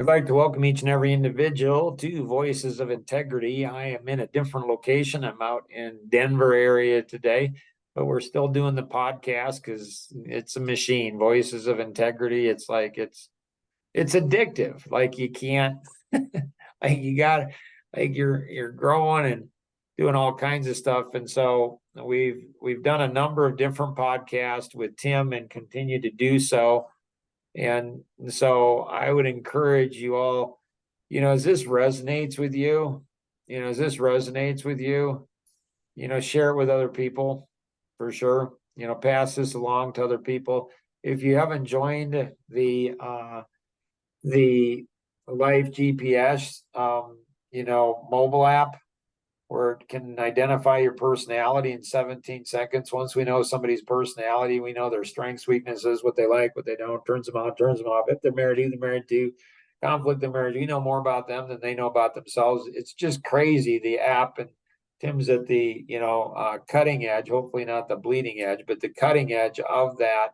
I'd like to welcome each and every individual to Voices of Integrity. I am in a different location. I'm out in Denver area today, but we're still doing the podcast because it's a machine. Voices of Integrity. It's addictive. Like you can't like you got like you're growing and doing all kinds of stuff. And so we've done a number of different podcasts with Tim and continue to do so. And so I would encourage you all, as this resonates with you, share it with other people for sure. Pass this along to other people. If you haven't joined the Life GPS mobile app, where it can identify your personality in 17 seconds. Once we know somebody's personality, we know their strengths, weaknesses, what they like, what they don't, turns them on, turns them off. If they're married, who they're married to, conflict of marriage. We know more about them than they know about themselves. It's just crazy, the app. And Tim's at the cutting edge, hopefully not the bleeding edge, but the cutting edge of that,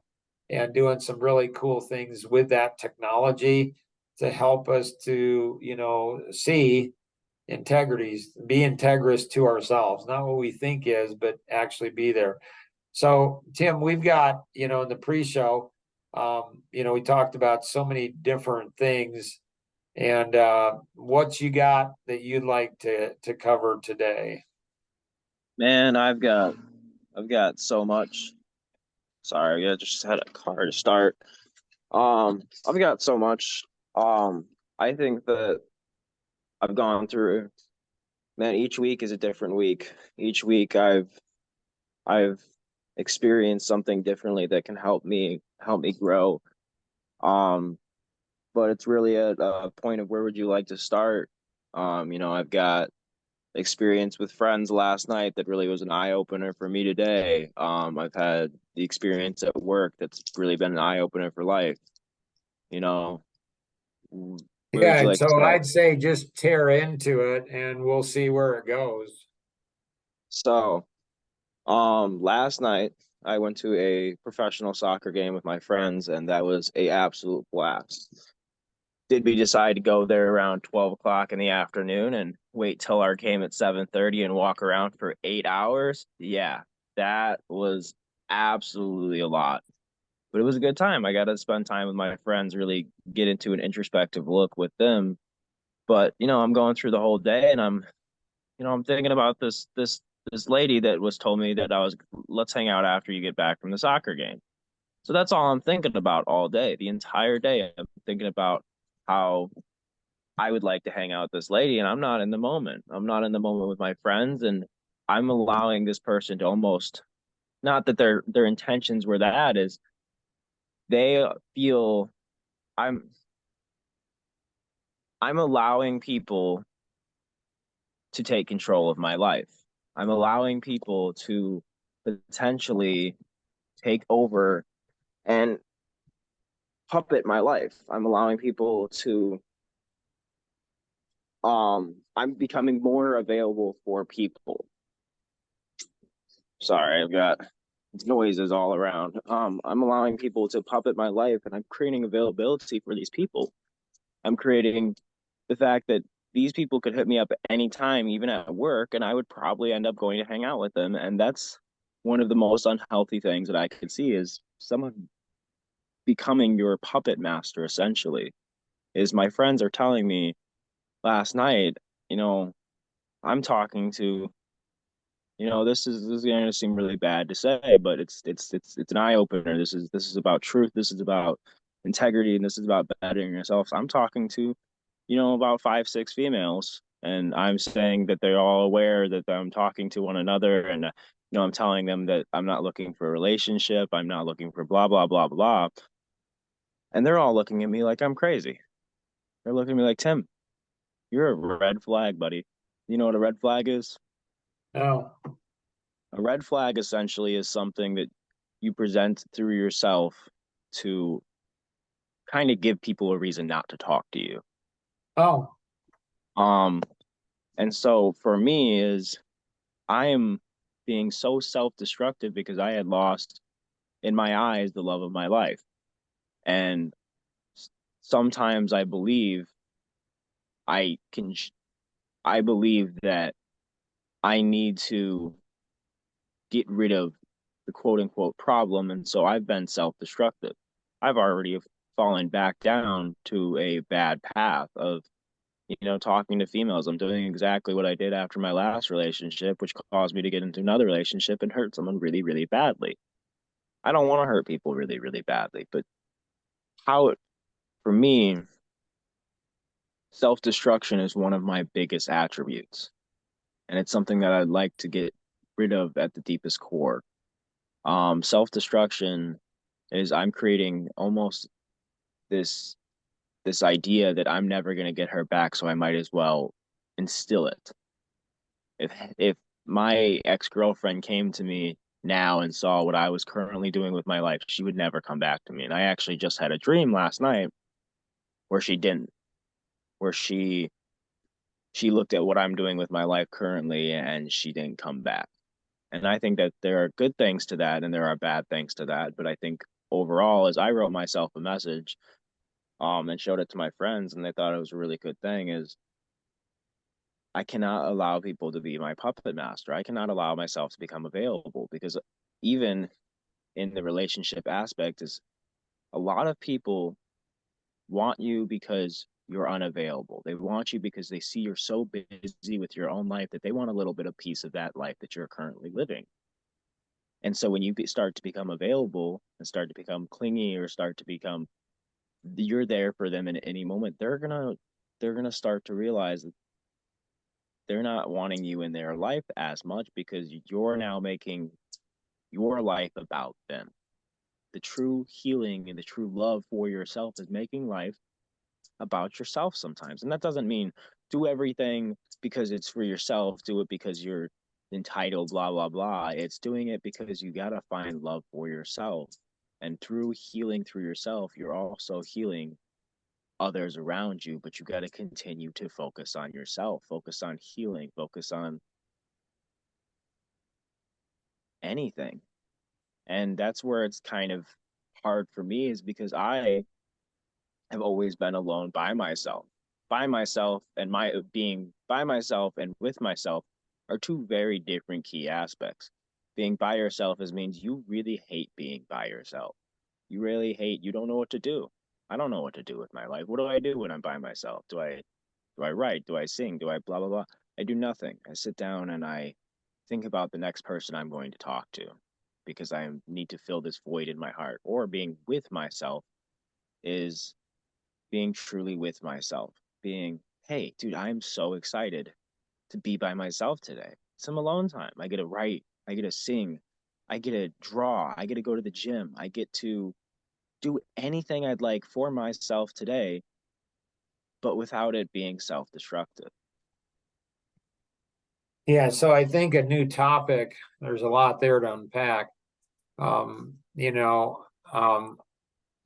and doing some really cool things with that technology to help us to see integrities, be integrous to ourselves, not what we think is, but actually be there. So, Tim, we've got, in the pre-show, we talked about so many different things. And what you got that you'd like to cover today? Man, I've got so much. Sorry, I just had a car to start. I've got so much. I think that I've gone through, man, each week is a different week. Each week I've experienced something differently that can help me grow. Um, but it's really at a point of where would you like to start? I've got experience with friends last night that really was an eye opener for me today. I've had the experience at work that's really been an eye opener for life. You know, where would you Yeah, like to so start? I'd say just tear into it and we'll see where it goes. So, last night I went to a professional soccer game with my friends, and that was a absolute blast. Did we decide to go there around 12 o'clock in the afternoon and wait till our game at 7:30 and walk around for 8 hours? Yeah, that was absolutely a lot. But it was a good time. I got to spend time with my friends, really get into an introspective look with them. But, I'm going through the whole day and I'm thinking about this lady that was told me that let's hang out after you get back from the soccer game. So that's all I'm thinking about all day, the entire day. I'm thinking about how I would like to hang out with this lady, and I'm not in the moment. I'm not in the moment with my friends, and I'm allowing this person to almost, not that their intentions were that, is they feel I'm I'm allowing people to take control of my life. I'm allowing people to potentially take over and puppet my life. I'm allowing people to I'm becoming more available for people. Sorry, I've got noises all around. I'm allowing people to puppet my life, and I'm creating availability for these people. I'm creating the fact that these people could hit me up at any time, even at work, and I would probably end up going to hang out with them. And that's one of the most unhealthy things that I could see is someone becoming your puppet master, essentially. Is my friends are telling me last night, you know, I'm talking to, this is going to seem really bad to say, but it's an eye opener. This is about truth. This is about integrity, and this is about bettering yourself. So I'm talking to, about 5, 6 females, and I'm saying that they're all aware that I'm talking to one another, and I'm telling them that I'm not looking for a relationship. I'm not looking for blah blah blah blah, and they're all looking at me like I'm crazy. They're looking at me like, Tim, you're a red flag, buddy. You know what a red flag is? No. A red flag essentially is something that you present through yourself to kind of give people a reason not to talk to you. Oh, Um, and so for me is I am being so self-destructive because I had lost in my eyes the love of my life. And sometimes I believe I can, I believe that I need to get rid of the quote unquote problem. And so I've been self destructive. I've already fallen back down to a bad path of, talking to females. I'm doing exactly what I did after my last relationship, which caused me to get into another relationship and hurt someone really, really badly. I don't want to hurt people really, really badly, but how it, for me, self destruction is one of my biggest attributes. And it's something that I'd like to get rid of at the deepest core. Self destruction is I'm creating almost this this idea that I'm never going to get her back, so I might as well instill it. If my ex-girlfriend came to me now and saw what I was currently doing with my life, she would never come back to me. And I actually just had a dream last night where she didn't, where she looked at what I'm doing with my life currently and she didn't come back. And I think that there are good things to that and there are bad things to that. But I think overall, as I wrote myself a message, and showed it to my friends and they thought it was a really good thing, is I cannot allow people to be my puppet master. I cannot allow myself to become available because even in the relationship aspect is a lot of people want you because you're unavailable. They want you because they see you're so busy with your own life that they want a little bit of piece of that life that you're currently living. And so when you start to become available and start to become clingy or start to become you're there for them in any moment, they're gonna start to realize that they're not wanting you in their life as much because you're now making your life about them. The true healing and the true love for yourself is making life about yourself sometimes. And that doesn't mean do everything because it's for yourself, do it because you're entitled, blah, blah, blah. It's doing it because you got to find love for yourself. And through healing through yourself, you're also healing others around you, but you got to continue to focus on yourself, focus on healing, focus on anything. And that's where it's kind of hard for me is because I have always been alone by myself. By myself and my being by myself and with myself are two very different key aspects. Being by yourself is means you really hate being by yourself. You really hate, you don't know what to do. I don't know what to do with my life. What do I do when I'm by myself? Do I write? Do I sing? Do I blah blah blah? I do nothing. I sit down and I think about the next person I'm going to talk to because I need to fill this void in my heart. Or being with myself is being truly with myself, being, hey, dude, I'm so excited to be by myself today. Some alone time. I get to write, I get to sing, I get to draw, I get to go to the gym, I get to do anything I'd like for myself today, but without it being self destructive. Yeah, so I think a new topic, there's a lot there to unpack. Um, you know, um,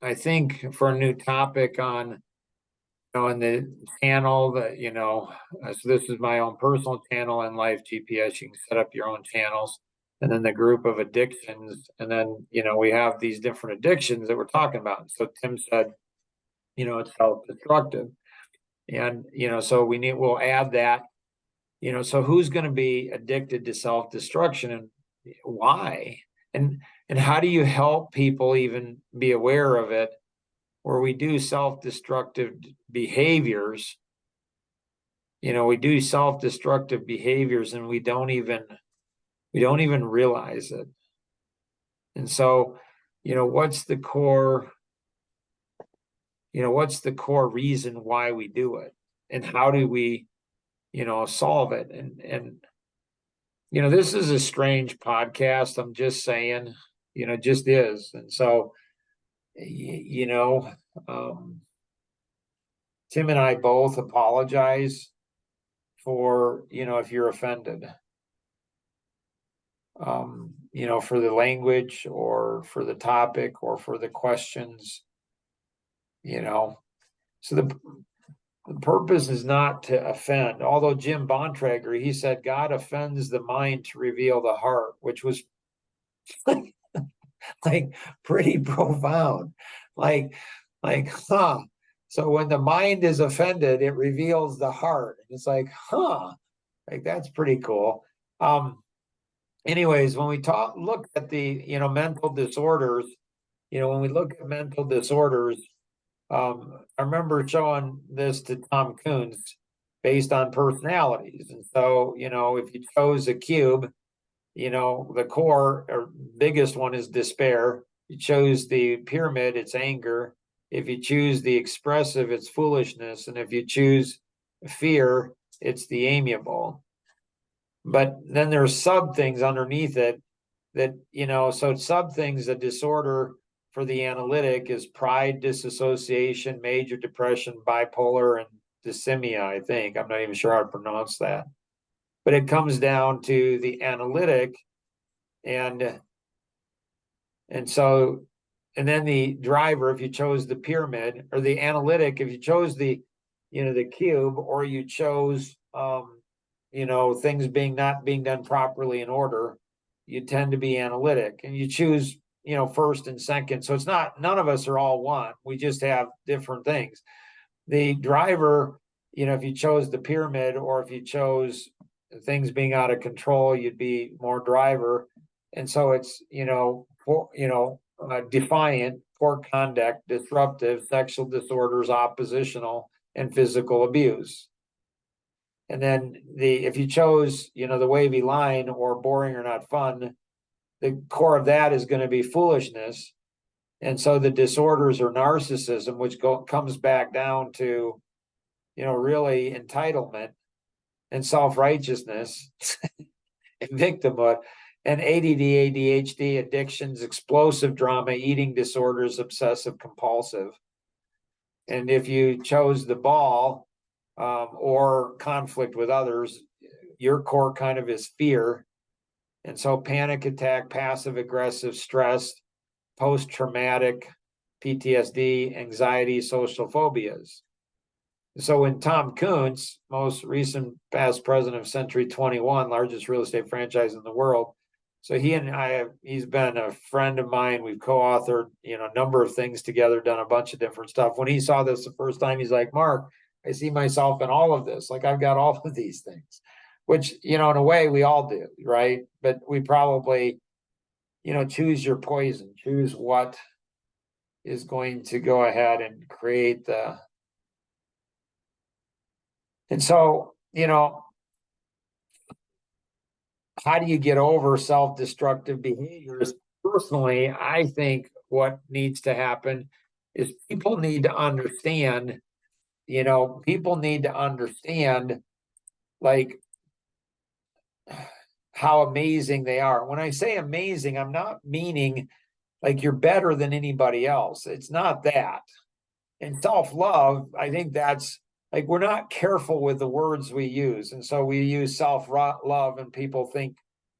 I think for a new topic on, in the channel that, so this is my own personal channel in Life GPS. You can set up your own channels. And then the group of addictions. And then, we have these different addictions that we're talking about. So Tim said, it's self-destructive. And, so we'll add that, so who's going to be addicted to self-destruction and why? And how do you help people even be aware of it where we do self-destructive behaviors? We do self-destructive behaviors and we don't even realize it. And so, what's the core reason why we do it? And how do we, solve it? And this is a strange podcast. I'm just saying, just is. And so, you know, um, Tim and I both apologize for, if you're offended, for the language or for the topic or for the questions, you know. So the purpose is not to offend. Although Jim Bontrager, he said, God offends the mind to reveal the heart, which was like pretty profound. Like, huh. So when the mind is offended, it reveals the heart. It's like, huh, like that's pretty cool. Anyways, when we look at the, mental disorders, when we look at mental disorders, I remember showing this to Tom Coons based on personalities. And so, if you chose a cube, the core or biggest one is despair. You chose the pyramid, it's anger. If you choose the expressive, it's foolishness. And if you choose fear, it's the amiable. But then there's sub things underneath it that, so sub things, a disorder for the analytic is pride, disassociation, major depression, bipolar, and dysthymia, I think. I'm not even sure how to pronounce that. But it comes down to the analytic and so, and then the driver, if you chose the pyramid, or the analytic, if you chose the, the cube, or you chose, things not being done properly in order, you tend to be analytic, and you choose, first and second. So it's not, none of us are all one. We just have different things. The driver, if you chose the pyramid, or if you chose things being out of control, you'd be more driver. And so it's, defiant, poor conduct, disruptive, sexual disorders, oppositional, and physical abuse. And then if you chose, the wavy line, or boring or not fun, the core of that is going to be foolishness. And so the disorders are narcissism, which comes back down to, really entitlement and self-righteousness and victimhood, and ADD, ADHD, addictions, explosive drama, eating disorders, obsessive compulsive. And if you chose the ball, or conflict with others, your core kind of is fear. And so panic attack, passive aggressive, stress, post-traumatic, PTSD, anxiety, social phobias. So when Tom Coons, most recent past president of Century 21, largest real estate franchise in the world, so he's been a friend of mine. We've co-authored, a number of things together, done a bunch of different stuff. When he saw this the first time, he's like, Mark, I see myself in all of this. Like I've got all of these things, which, in a way we all do, right? But we probably, choose your poison, choose what is going to go ahead and create the. And so, how do you get over self-destructive behaviors? Personally, I think what needs to happen is people need to understand, like how amazing they are. When I say amazing, I'm not meaning like you're better than anybody else. It's not that. And self-love, I think that's like we're not careful with the words we use. And so we use self-love and people think,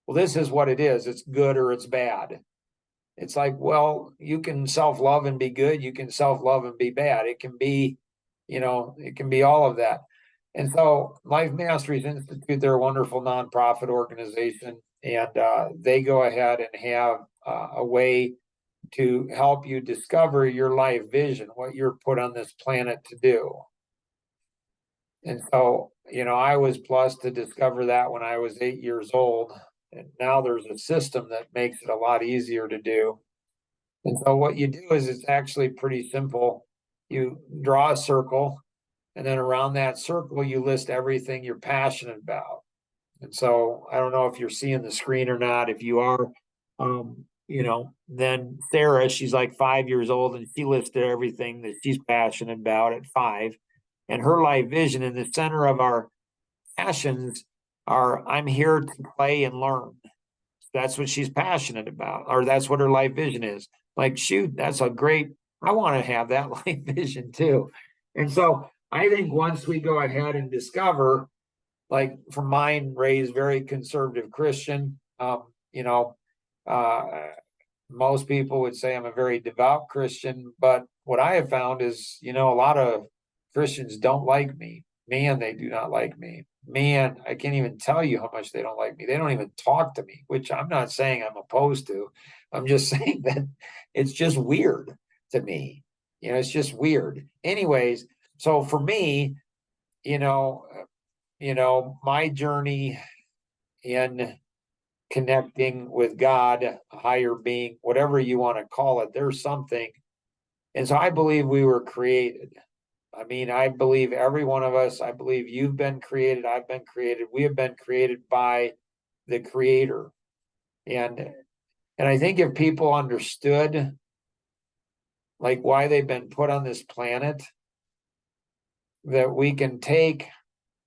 well, this is what it is. It's good or it's bad. It's like, well, you can self-love and be good. You can self-love and be bad. It can be, it can be all of that. And so Life Masteries Institute, they're a wonderful nonprofit organization. And they go ahead and have a way to help you discover your life vision, what you're put on this planet to do. And so, I was blessed to discover that when I was 8 years old. And now there's a system that makes it a lot easier to do. And so what you do is it's actually pretty simple. You draw a circle, and then around that circle, you list everything you're passionate about. And so I don't know if you're seeing the screen or not. If you are, then Sarah, she's like 5 years old, and she listed everything that she's passionate about at 5. And her life vision in the center of our passions are I'm here to play and learn. That's what she's passionate about, or that's what her life vision is. Like, shoot, that's a great, I want to have that life vision too. And so I think once we go ahead and discover, like from mine, raised very conservative Christian, most people would say I'm a very devout Christian, but what I have found is, a lot of Christians don't like me. Man, they do not like me. Man, I can't even tell you how much they don't like me. They don't even talk to me, which I'm not saying I'm opposed to. I'm just saying that it's just weird to me. It's just weird. Anyways, so for me, you know, my journey in connecting with God, a higher being, whatever you want to call it, there's something. And so I believe we were created. I mean, I believe every one of us, I believe you've been created, I've been created, we have been created by the creator. And I think if people understood like why they've been put on this planet, that we can take,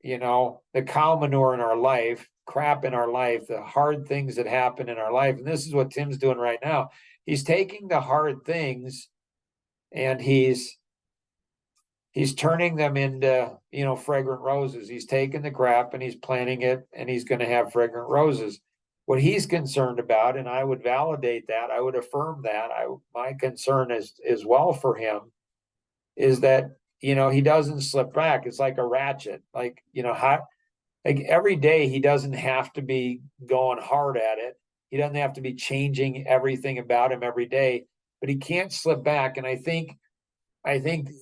the cow manure in our life, crap in our life, the hard things that happen in our life. And this is what Tim's doing right now. He's taking the hard things and he's turning them into, fragrant roses. He's taking the crap and he's planting it and he's going to have fragrant roses. What he's concerned about, and I would validate that, I would affirm that. My concern is as well for him is that, he doesn't slip back. It's like a ratchet. Like, like every day he doesn't have to be going hard at it. He doesn't have to be changing everything about him every day, but he can't slip back. And I think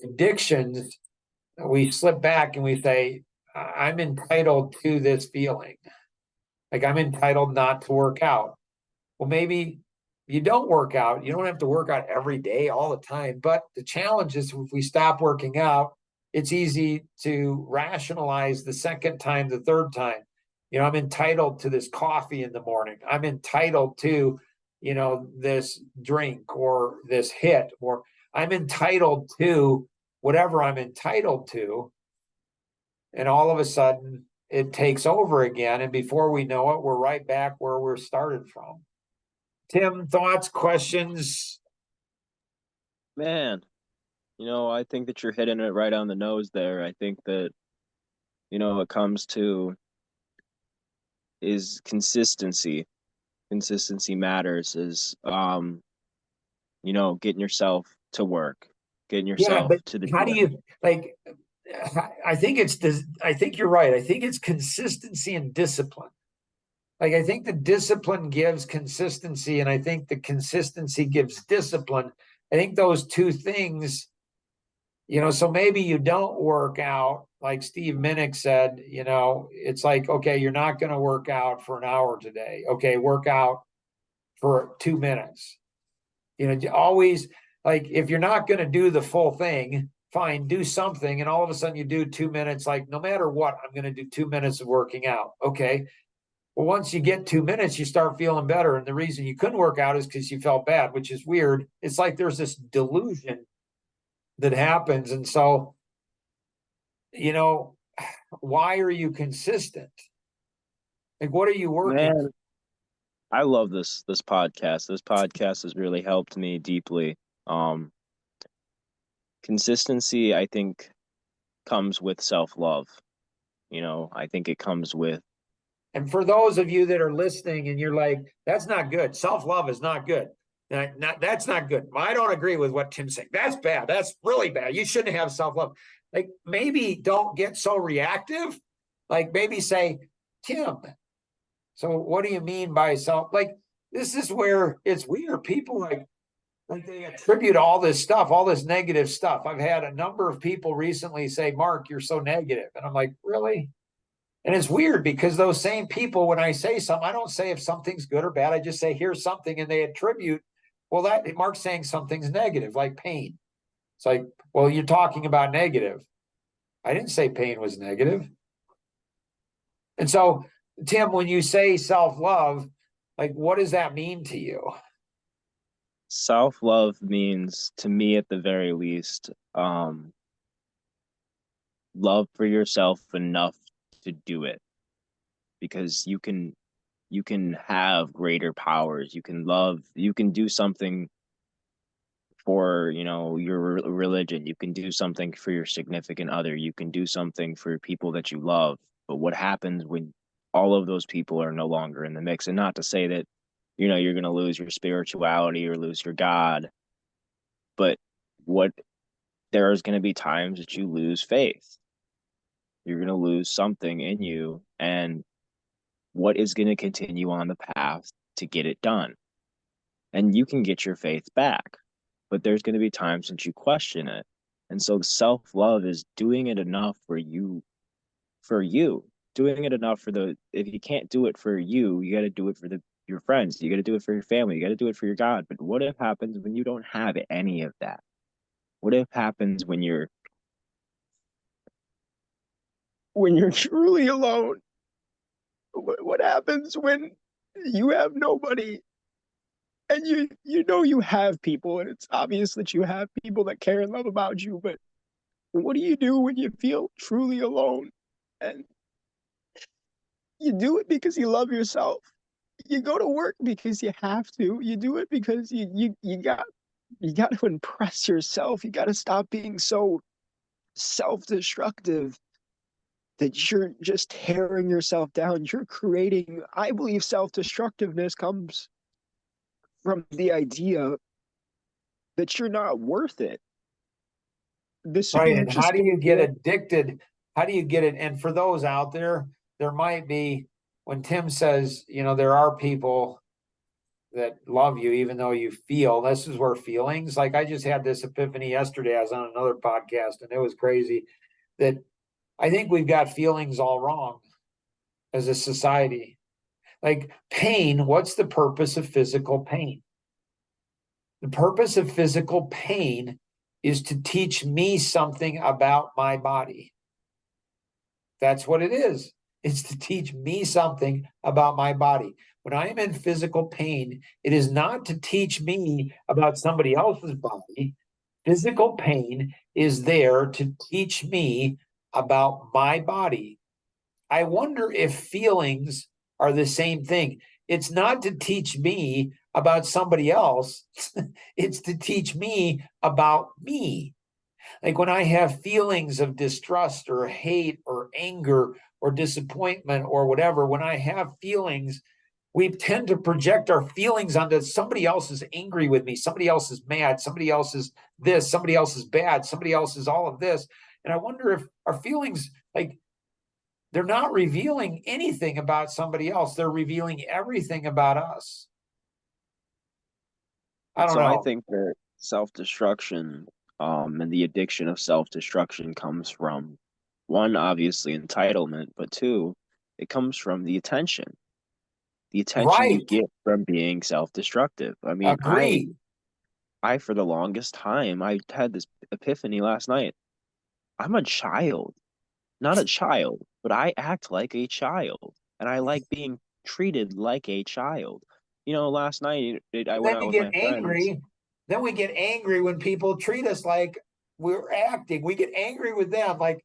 addictions, we slip back and we say, I'm entitled to this feeling. Like I'm entitled not to work out. Well, maybe you don't work out. You don't have to work out every day, all the time. But the challenge is if we stop working out, it's easy to rationalize the second time, the third time. I'm entitled to this coffee in the morning. I'm entitled to, this drink or this hit, or I'm entitled to whatever I'm entitled to. And all of a sudden it takes over again. And before we know it, we're right back where we're started from. Tim, thoughts, questions? Man, I think that you're hitting it right on the nose there. I think that, it comes to is consistency. Consistency matters is getting yourself to work, getting Yeah, yourself but to the how do gym. you like? I think it's this. I think you're right. I think it's consistency and discipline. Like I think the discipline gives consistency, and I think the consistency gives discipline. I think those two things, so maybe you don't work out, like Steve Minnick said, it's like, okay, you're not going to work out for an hour today. Okay, work out for 2 minutes. Always like if you're not going to do the full thing, fine, do something. And all of a sudden you do 2 minutes, like no matter what, I'm going to do 2 minutes of working out. Okay. Well, once you get 2 minutes, you start feeling better. And the reason you couldn't work out is because you felt bad, which is weird. It's like there's this delusion that happens. And so, you know, why are you consistent? Like, what are you working? Man, I love this podcast. This podcast has really helped me deeply. Um, Consistency, I think, comes with self-love. I think it comes with And for those of you that are listening and you're like, that's not good. Self-love is not good. That's not good. I don't agree with what Tim's saying. That's bad. That's really bad. You shouldn't have self-love. Like maybe don't get so reactive. Like maybe say, Tim, so what do you mean by self? Like this is where it's weird. People like they attribute all this stuff, all this negative stuff. I've had a number of people recently say, Mark, you're so negative. And I'm like, really? And it's weird because those same people, when I say something, I don't say if something's good or bad. I just say, here's something, and they attribute, well, that Mark's saying something's negative, like pain. It's like, well, you're talking about negative. I didn't say pain was negative. And so, Tim, when you say self-love, like what does that mean to you? self-love means, to me at the very least, love for yourself enough to do it, because you can have greater powers. You can do something for, your religion. You can do something for your significant other. You can do something for people that you love. But what happens when all of those people are no longer in the mix? And not to say that, you're going to lose your spirituality or lose your God, but what there's going to be times that you lose faith. You're going to lose something in you, and what is going to continue on the path to get it done? And you can get your faith back. but there's going to be times that you question it. And so self-love is doing it enough for you, doing it enough for the, if you can't do it for you, you got to do it for your friends, you got to do it for your family, you got to do it for your God. But what if happens when you don't have any of that? What if happens when you're truly alone? What happens when you have nobody and you know you have people and it's obvious that you have people that care and love about you, but what do you do when you feel truly alone? And you do it because you love yourself. You go to work because you have to. You do it because you got to impress yourself. You got to stop being so self-destructive that you're just tearing yourself down. You're creating, I believe self-destructiveness comes from the idea that you're not worth it. This Right. you're And how just do you gonna get feel addicted? How do you get it? And for those out there, there might be, when Tim says, there are people that love you, even though you feel, this is where feelings, like I just had this epiphany yesterday. I was on another podcast and it was crazy that I think we've got feelings all wrong as a society. Like pain, what's the purpose of physical pain? The purpose of physical pain is to teach me something about my body. That's what it is. It's to teach me something about my body. When I am in physical pain, it is not to teach me about somebody else's body. Physical pain is there to teach me about my body. I wonder if feelings are the same thing. It's not to teach me about somebody else, it's to teach me about me. Like when I have feelings of distrust or hate or anger or disappointment or whatever, when I have feelings, we tend to project our feelings onto somebody else is angry with me, somebody else is mad, somebody else is this, somebody else is bad, somebody else is all of this. And I wonder if our feelings, like, they're not revealing anything about somebody else, they're revealing everything about us. I don't So I know. think that self-destruction, and the addiction of self-destruction comes from one, obviously entitlement, but two, it comes from the attention you Right. get from being self-destructive. I mean, Agree. I for the longest time, I had this epiphany last night. I'm a child, not a child, but I act like a child, and I like being treated like a child. Last night I And went then out you with get my friends. angry. Then we get angry when people treat us like we're acting. We get angry with them. Like,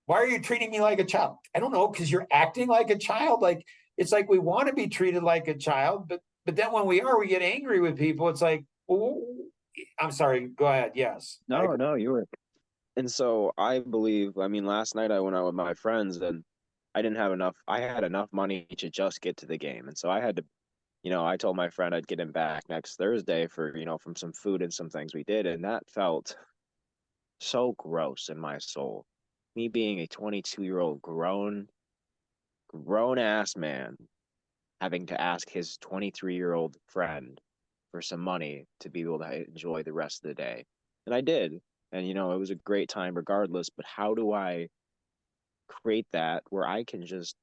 why are you treating me like a child? I don't know, because you're acting like a child. Like it's like we want to be treated like a child, but then when we are, we get angry with people. It's like, oh, I'm sorry. Go ahead. Yes, I No, agree. no, you were. And so I believe, I mean, last night I went out with my friends and I didn't have enough, I had enough money to just get to the game. And so I had to, I told my friend I'd get him back next Thursday for, from some food and some things we did. And that felt so gross in my soul. Me being a 22-year-old grown ass man having to ask his 23-year-old friend for some money to be able to enjoy the rest of the day. And I did. And, it was a great time regardless. But how do I create that where I can just,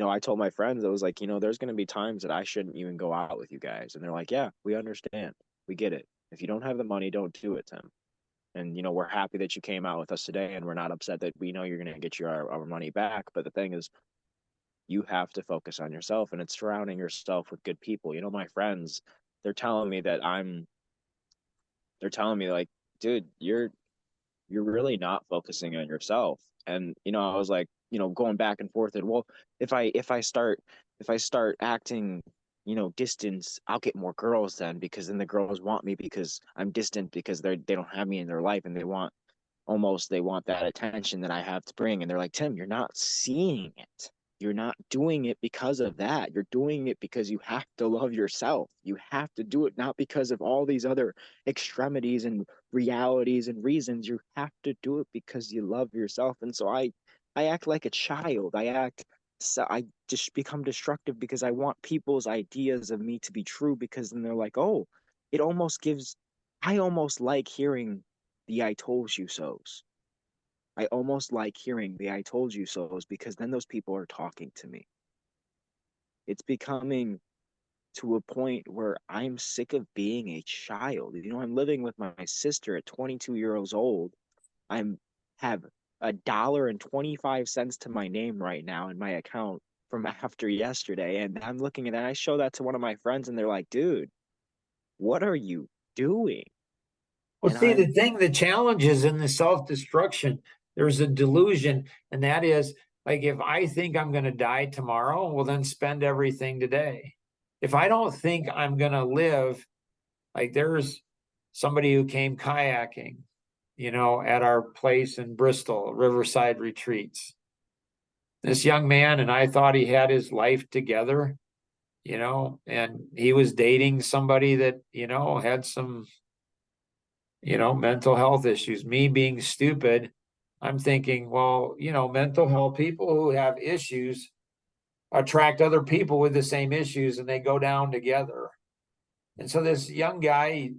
I told my friends, I was like, there's going to be times that I shouldn't even go out with you guys. And they're like, yeah, we understand. We get it. If you don't have the money, don't do it, Tim. And, we're happy that you came out with us today and we're not upset that we know you're going to get our money back. But the thing is, you have to focus on yourself and it's surrounding yourself with good people. My friends, they're telling me that they're telling me like, dude, you're really not focusing on yourself. And I was like, going back and forth and well, if I start acting, distance, I'll get more girls then because then the girls want me because I'm distant because they don't have me in their life and they want that attention that I have to bring. And they're like, Tim, you're not seeing it. You're not doing it because of that. You're doing it because you have to love yourself. You have to do it not because of all these other extremities and realities and reasons. You have to do it because you love yourself. And so I act like a child. I just become destructive because I want people's ideas of me to be true because then they're like, oh, it almost gives I almost like hearing the I told you so's. I almost like hearing the I told you so's because then those people are talking to me. It's becoming to a point where I'm sick of being a child. I'm living with my sister at 22 years old. I'm have $1.25 to my name right now in my account from after yesterday. And I'm looking at that. I show that to one of my friends and they're like, dude, what are you doing? Well, And see, I'm, the challenge is in the self-destruction. There's a delusion, and that is like if I think I'm going to die tomorrow, well, then spend everything today. If I don't think I'm going to live, like there's somebody who came kayaking, at our place in Bristol, Riverside Retreats. This young man, and I thought he had his life together, and he was dating somebody that, had some mental health issues. Me being stupid, I'm thinking, well, mental health people who have issues attract other people with the same issues and they go down together. And so this young guy,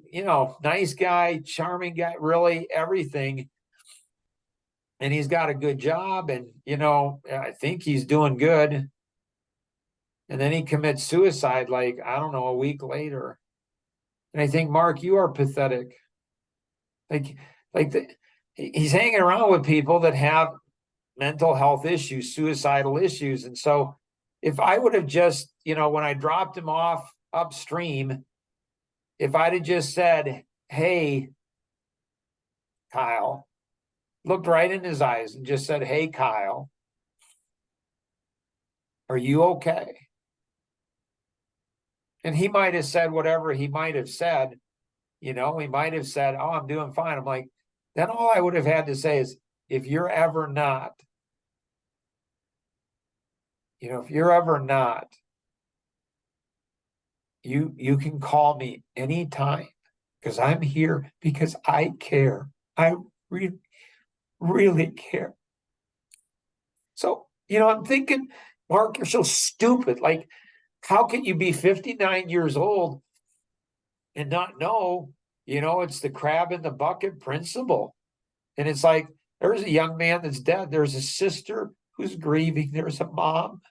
nice guy, charming guy, really everything. And he's got a good job and, I think he's doing good. And then he commits suicide, like, I don't know, a week later. And I think, Mark, you are pathetic. Like, he's hanging around with people that have mental health issues, suicidal issues. And so if I would have just, when I dropped him off upstream, if I'd have just said, hey, Kyle, looked right in his eyes and just said, hey, Kyle, are you okay? And he might have said whatever he might have said, he might have said, oh, I'm doing fine. I'm like, then all I would have had to say is, if you're ever not, if you're ever not, you can call me anytime because I'm here because I care. I really care. So, I'm thinking, Mark, you're so stupid. Like, how can you be 59 years old and not know, it's the crab in the bucket principle? And it's like, there's a young man that's dead. There's a sister who's grieving. There's a mom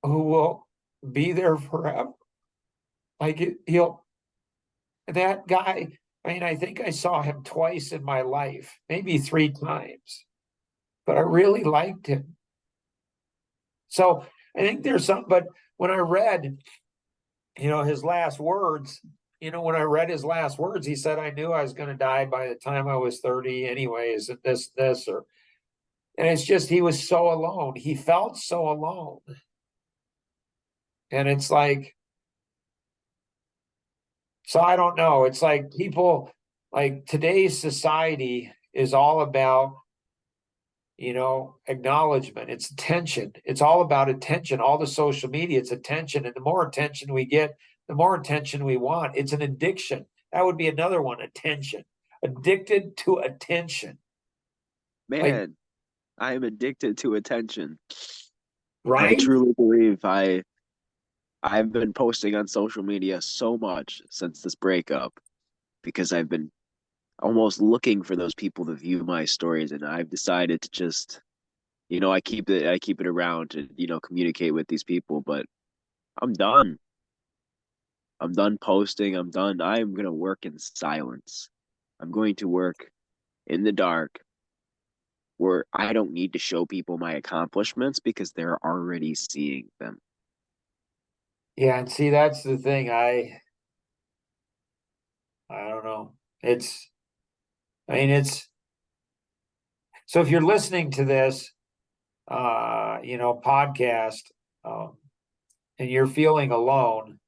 who will be there forever. Like that guy, I think I saw him twice in my life, maybe 3 times, but I really liked him. So I think there's some, but when I read, his last words, when I read his last words, he said, I knew I was going to die by the time I was 30 anyways, and and it's just, he was so alone. He felt so alone. And it's like, so I don't know. It's like people, like today's society is all about, acknowledgement. It's attention. It's all about attention. All the social media, it's attention. And the more attention we get, the more attention we want. It's an addiction. That would be another one, attention. Addicted to attention. Like, man, I am addicted to attention. I right? truly believe I've been posting on social media so much since this breakup because I've been almost looking for those people to view my stories and I've decided to just I keep it around to communicate with these people, but I'm done. I'm done posting. I'm going to work in silence. I'm going to work in the dark where I don't need to show people my accomplishments because they're already seeing them. Yeah, and see, that's the thing. I don't know. It's so if you're listening to this podcast, um, and you're feeling alone,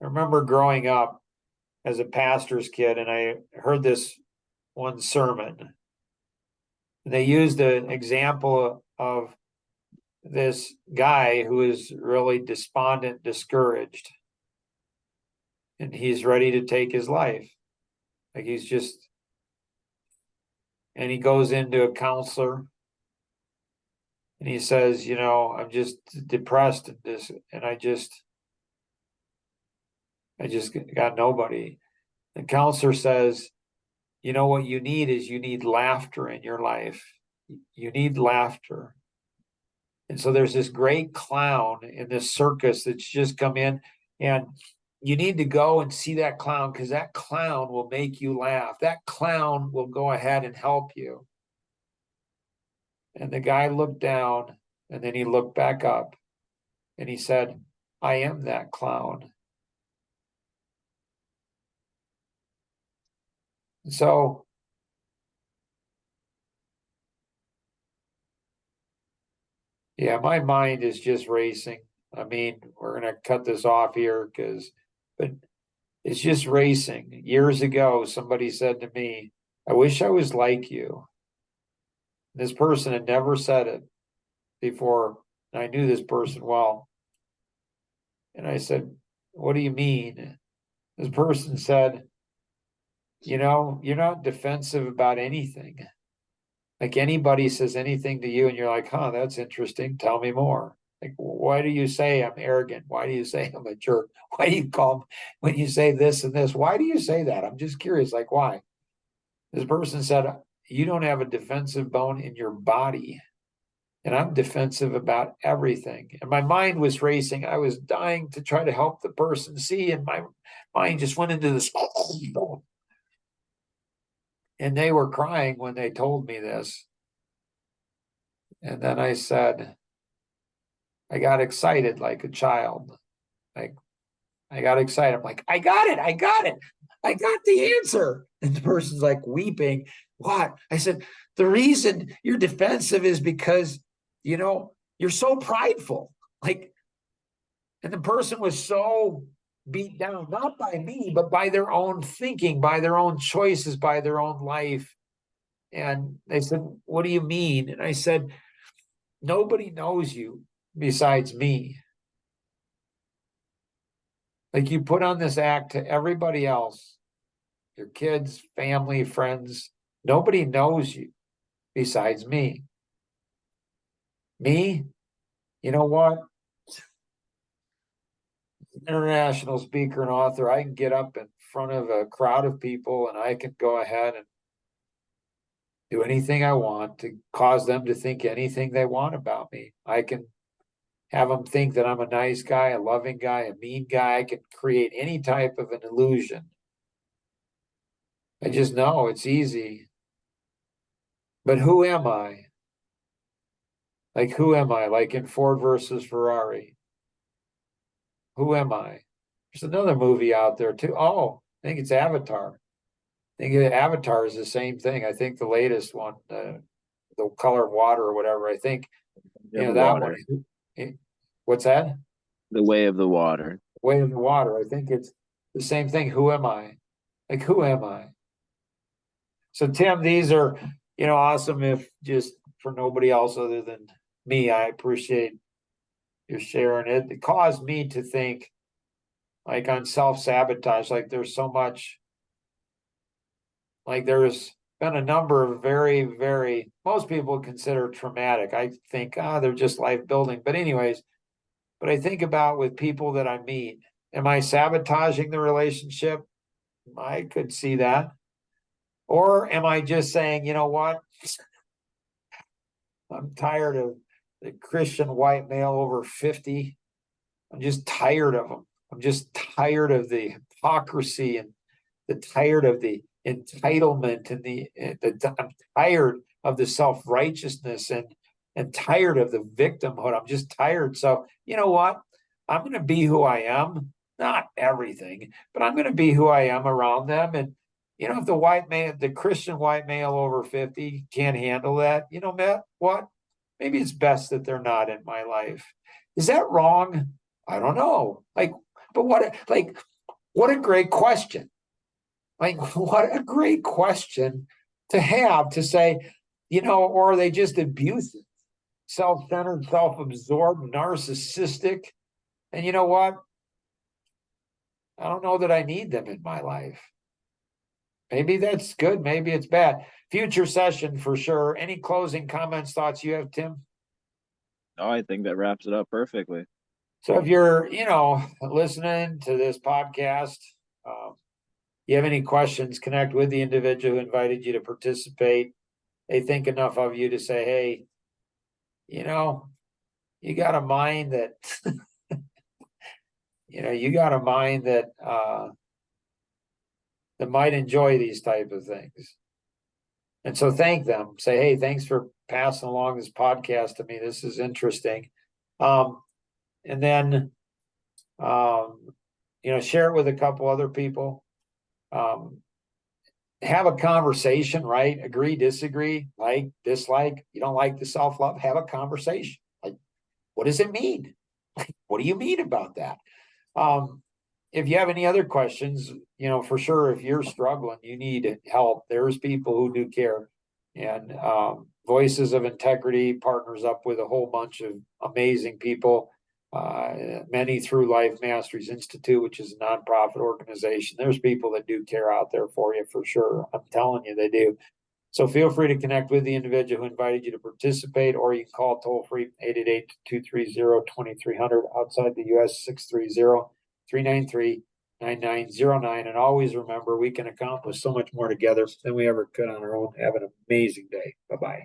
I remember growing up as a pastor's kid, and I heard this one sermon. They used an example of this guy who is really despondent, discouraged, and he's ready to take his life. Like and he goes into a counselor and he says, I'm just depressed and this, and I just got nobody. The counselor says, you know what you need is you need laughter in your life. You need laughter. And so there's this great clown in this circus that's just come in, and you need to go and see that clown because that clown will make you laugh. That clown will go ahead and help you. And the guy looked down and then he looked back up and he said, I am that clown. So yeah, my mind is just racing. I mean, we're gonna cut this off here but it's just racing. Years ago, somebody said to me, I wish I was like you. This person had never said it before. And I knew this person well. And I said, what do you mean? This person said, you're not defensive about anything. Like anybody says anything to you and you're like, huh, that's interesting. Tell me more. Like, why do you say I'm arrogant? Why do you say I'm a jerk? Why do you call when you say this and this? Why do you say that? I'm just curious, like, why? This person said, you don't have a defensive bone in your body. And I'm defensive about everything. And my mind was racing. I was dying to try to help the person see, and my mind just went into this. And they were crying when they told me this. And then I said, I got excited like a child. Like I got excited. I'm like, I got it. I got it. I got the answer. And the person's like weeping. What? I said, the reason you're defensive is because, you're so prideful. Like, and the person was so beat down, not by me, but by their own thinking, by their own choices, by their own life. And they said, what do you mean? And I said, nobody knows you besides me. Like you put on this act to everybody else, your kids, family, friends. Nobody knows you besides me. Me, you know what? International speaker and author, I can get up in front of a crowd of people and I can go ahead and do anything I want to cause them to think anything they want about me. I can have them think that I'm a nice guy, a loving guy, a mean guy. I can create any type of an illusion. I just know it's easy. But who am I? Like, who am I? Like in Ford versus Ferrari. Who am I? There's another movie out there too. Oh, I think it's Avatar. I think Avatar is the same thing. I think the latest one, the color of water or whatever. I think, The that water. one. What's that? The way of the water. Way in the water. I think it's the same thing. Who am I? Like, who am I? So, Tim, these are, awesome. If just for nobody else other than me, I appreciate you sharing it. It caused me to think, like, on self-sabotage. Like, there's so much. Like, there's been a number of very, very, most people consider traumatic. I think, they're just life building. But anyways, but I think about with people that I meet, am I sabotaging the relationship? I could see that. Or am I just saying, you know what? I'm tired of the Christian white male over 50. I'm just tired of them. I'm just tired of the hypocrisy and tired of the entitlement and I'm tired of the self-righteousness and tired of the victimhood. I'm just tired. So, you know what? I'm going to be who I am, not everything, but I'm going to be who I am around them. And, if the Christian white male over 50 can't handle that, Matt, what? Maybe it's best that they're not in my life. Is that wrong? I don't know. But what a great question. Like, what a great question to have to say, or are they just abusive, self-centered, self-absorbed, narcissistic? And you know what? I don't know that I need them in my life. Maybe that's good. Maybe it's bad. Future session for sure. Any closing comments, thoughts you have, Tim? Oh, I think that wraps it up perfectly. So if you're, listening to this podcast, you have any questions, connect with the individual who invited you to participate. They think enough of you to say, hey, you got a mind that, you got a mind that might enjoy these type of things. And so thank them. Say, hey, thanks for passing along this podcast to me. This is interesting. And then, share it with a couple other people. Have a conversation, right? Agree, disagree, like, dislike. You don't like the self-love, have a conversation. Like, what does it mean? Like, what do you mean about that? If you have any other questions, for sure, if you're struggling, you need help. There's people who do care. And Voices of Integrity partners up with a whole bunch of amazing people, many through Life Masteries Institute, which is a nonprofit organization. There's people that do care out there for you, for sure. I'm telling you, they do. So feel free to connect with the individual who invited you to participate, or you can call toll free 888-230-2300 outside the US 630-393-9909. And always remember, we can accomplish so much more together than we ever could on our own. Have an amazing day. Bye-bye.